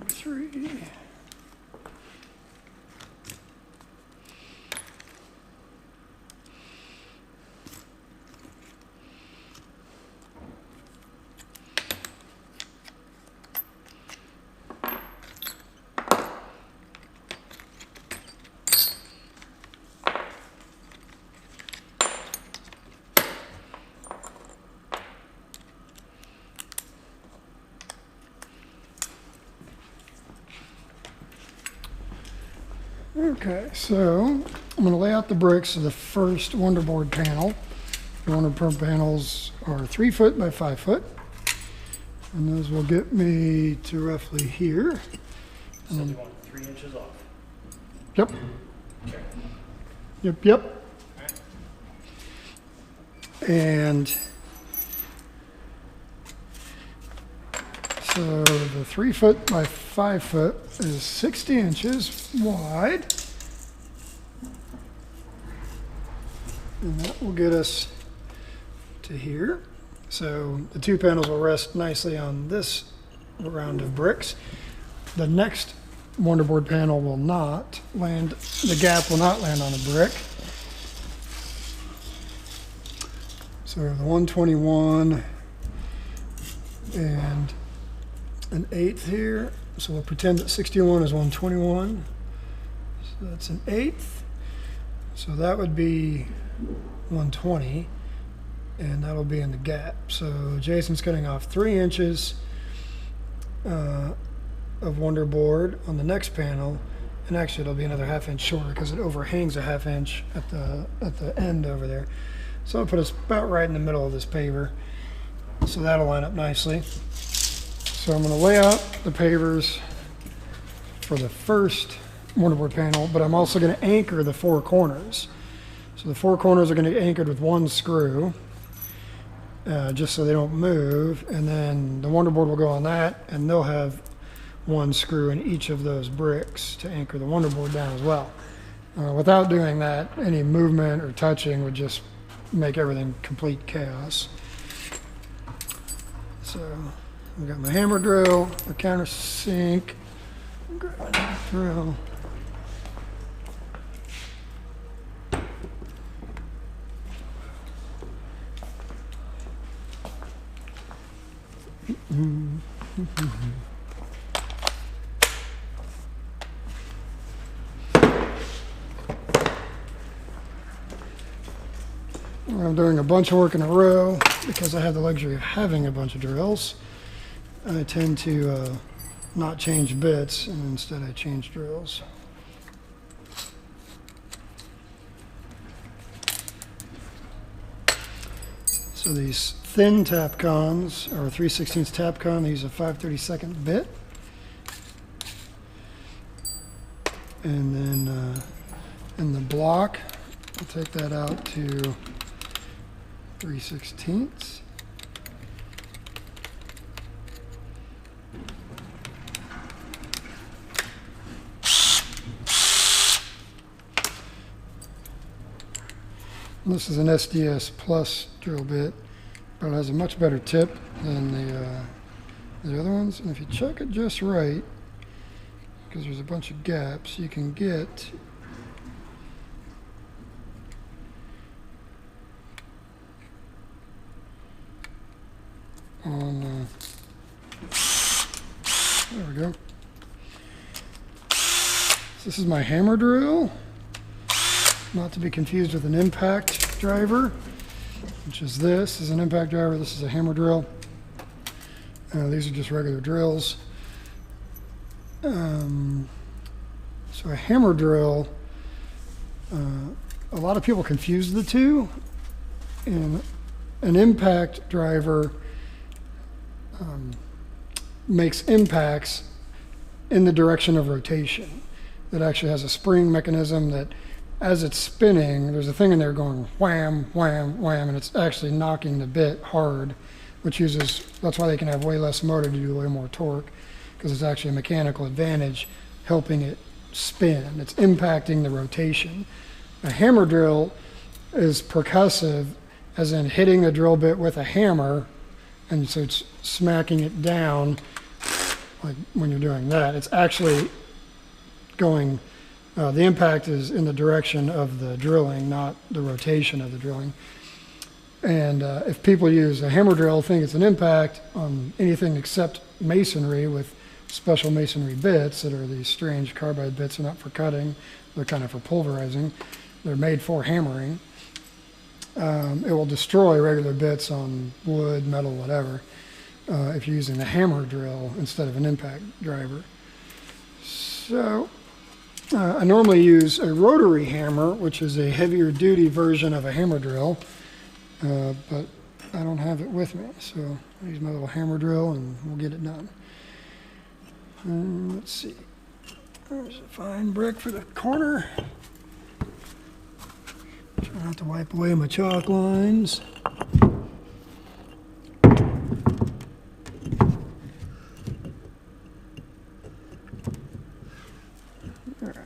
3. Okay, so I'm going to lay out the bricks of the first Wonderboard panel. The Wonderboard panels are 3 foot by 5 foot, and those will get me to roughly here. So you want 3 inches off? Yep. Okay. Yep. Alright. And so the 3 foot by 5 foot is 60 inches wide. And that will get us to here. So the 2 panels will rest nicely on this round of bricks. The next Wonderboard panel will not land, the gap will not land on a brick. So we have the 121 and an 1/8 here. So we'll pretend that 61 is 121. So that's an 1/8. So that would be 120, and that'll be in the gap. So Jason's cutting off 3 inches of Wonderboard on the next panel, and actually it'll be another 1/2 inch shorter because it overhangs a 1/2 inch at the end over there. So I'll put us about right in the middle of this paver. So that'll line up nicely. So I'm going to lay out the pavers for the first Wonderboard panel, but I'm also going to anchor the 4 corners. So the 4 corners are going to get anchored with 1 screw, just so they don't move, and then the Wonderboard will go on that, and they'll have 1 screw in each of those bricks to anchor the Wonderboard down as well. Without doing that, any movement or touching would just make everything complete chaos. So I've got my hammer drill, my countersink, drill. I'm doing a bunch of work in a row because I have the luxury of having a bunch of drills. I tend to not change bits, and instead I change drills. So these thin Tapcons, or 3/16 Tapcon, they use a 5/32 bit. And then in the block, I'll take that out to 3/16. This is an SDS Plus drill bit, but it has a much better tip than the other ones. And if you chuck it just right, because there's a bunch of gaps, you can get on, there we go. So this is my hammer drill, not to be confused with an impact driver, which is this is an impact driver, this is a hammer drill. These are just regular drills. So a hammer drill, a lot of people confuse the two. And an impact driver makes impacts in the direction of rotation. It actually has a spring mechanism that, as it's spinning, there's a thing in there going wham, wham, wham, and it's actually knocking the bit hard, which uses, that's why they can have way less motor to do way more torque, because it's actually a mechanical advantage helping it spin. It's impacting the rotation. A hammer drill is percussive, as in hitting the drill bit with a hammer, and so it's smacking it down like when you're doing that. It's actually going, the impact is in the direction of the drilling, not the rotation of the drilling. And if people use a hammer drill, think it's an impact on anything except masonry with special masonry bits that are these strange carbide bits. They're not for cutting, they're kind of for pulverizing. They're made for hammering. It will destroy regular bits on wood, metal, whatever, if you're using a hammer drill instead of an impact driver. So I normally use a rotary hammer, which is a heavier duty version of a hammer drill, but I don't have it with me, so I use my little hammer drill and we'll get it done. Let's see, there's a fine brick for the corner. Try not to wipe away my chalk lines. All right.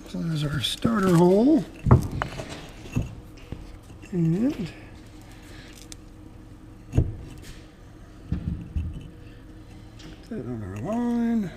So there's our starter hole, and put that on our line.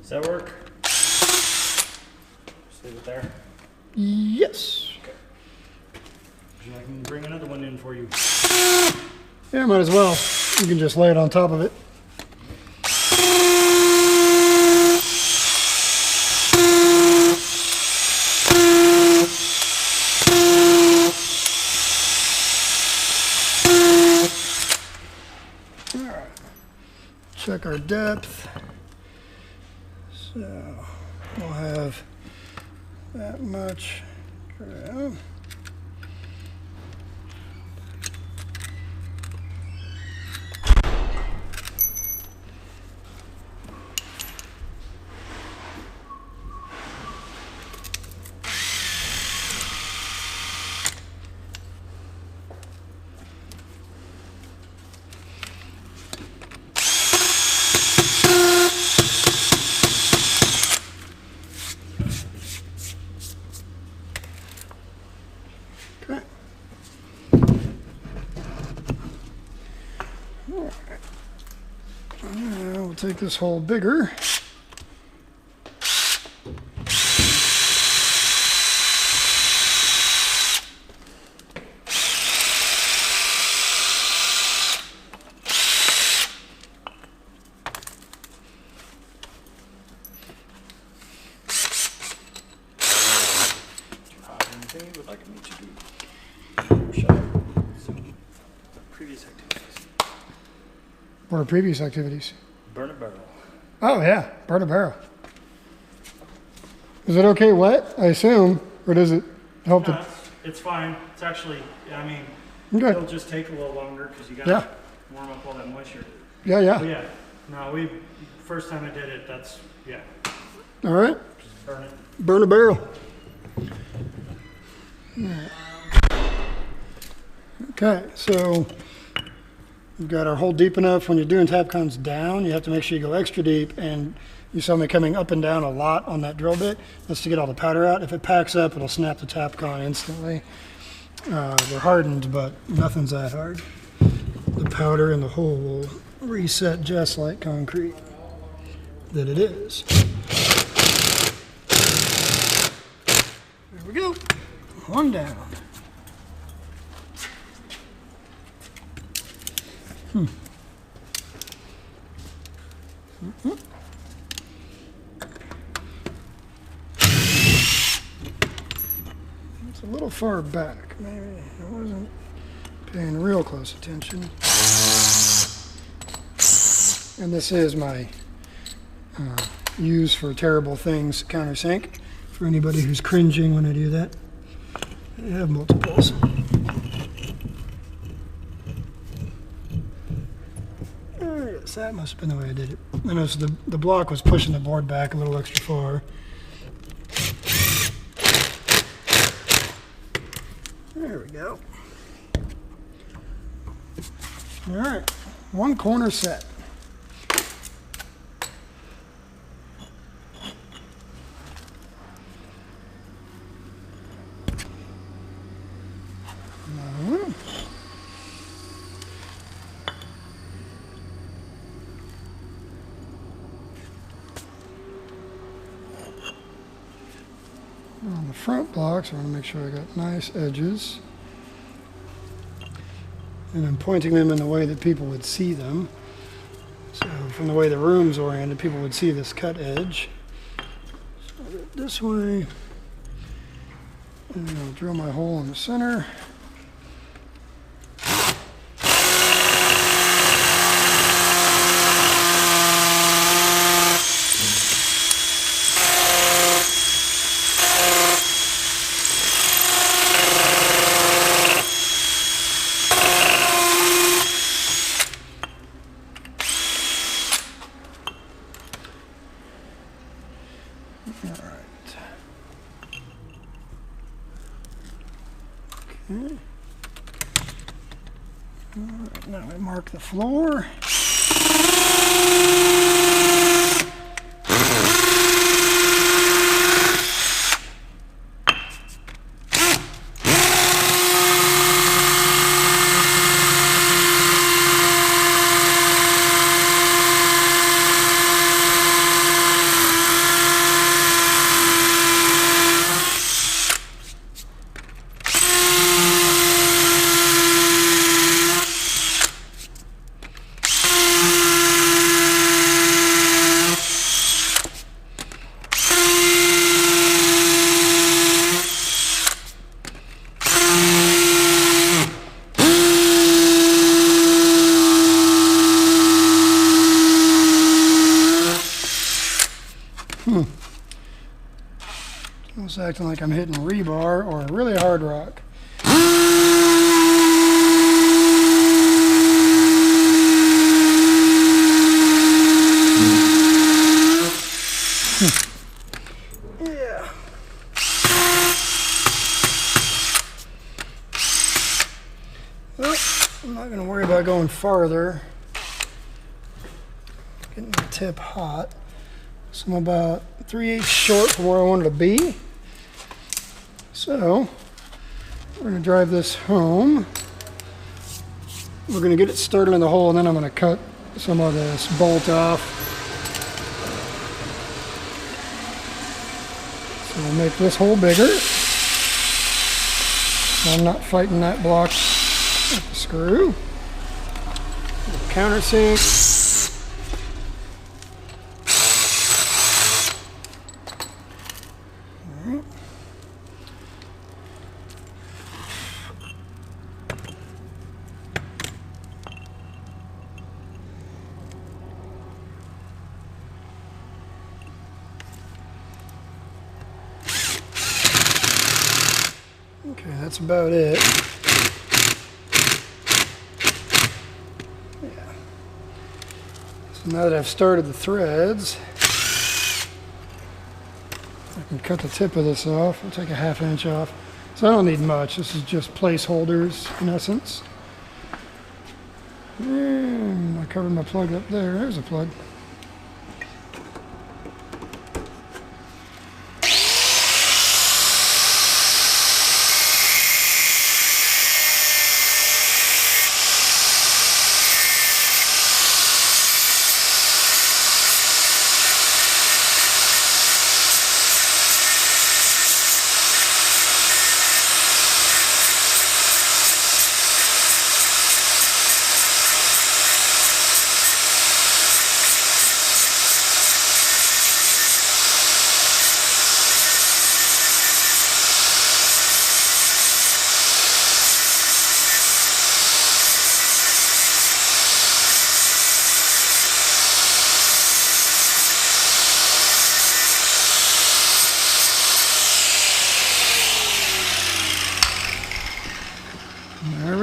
Does that work? Just leave it there. Yes. Okay. Would you like me to bring another one in for you? Yeah, might as well. You can just lay it on top of it. All right. Check our depth. So we'll have that much drill. Okay. All right. Now we'll take this hole bigger. Anything you would like me to do? Shut up. So, previous activities. What are previous activities? Burn a barrel. Oh yeah, burn a barrel. Is it okay wet, I assume, or does it help No, to? it's fine. It's actually, I mean, Okay. it'll just take a little longer because you got to Yeah. warm up all that moisture. Yeah, But yeah. yeah, no, first time I did it, that's, yeah, All right, just burn it. burn a barrel. Okay, so we've got our hole deep enough. When you're doing tapcons down, you have to make sure you go extra deep, and you saw me coming up and down a lot on that drill bit. That's to get all the powder out. If it packs up, it'll snap the tapcon instantly. They're hardened, but nothing's that hard. The powder in the hole will reset just like concrete that it is. There we go. One down. It's a little far back. Maybe I wasn't paying real close attention. And this is my use for terrible things countersink. For anybody who's cringing when I do that. I have multiples. Yes, that must have been the way I did it. I noticed the block was pushing the board back a little extra far. There we go. All right, one corner set. On the front blocks, I want to make sure I got nice edges. And I'm pointing them in the way that people would see them. So from the way the room's oriented, people would see this cut edge. So I'll do it this way. And I'll drill my hole in the center. Okay. All right, now I mark the floor. Almost acting like I'm hitting rebar or a really hard rock. Yeah. Well, I'm not going to worry about going farther. Getting the tip hot. So I'm about 3/8 short from where I wanted to be. So we're going to drive this home. We're going to get it started in the hole, and then I'm going to cut some of this bolt off. So we'll make this hole bigger. I'm not fighting that block with the screw. Countersink. Okay, that's about it. Yeah. So now that I've started the threads, I can cut the tip of this off. I'll take a 1/2 inch off. So I don't need much. This is just placeholders in essence. And I covered my plug up there. There's a plug.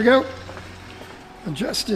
go. Adjusted.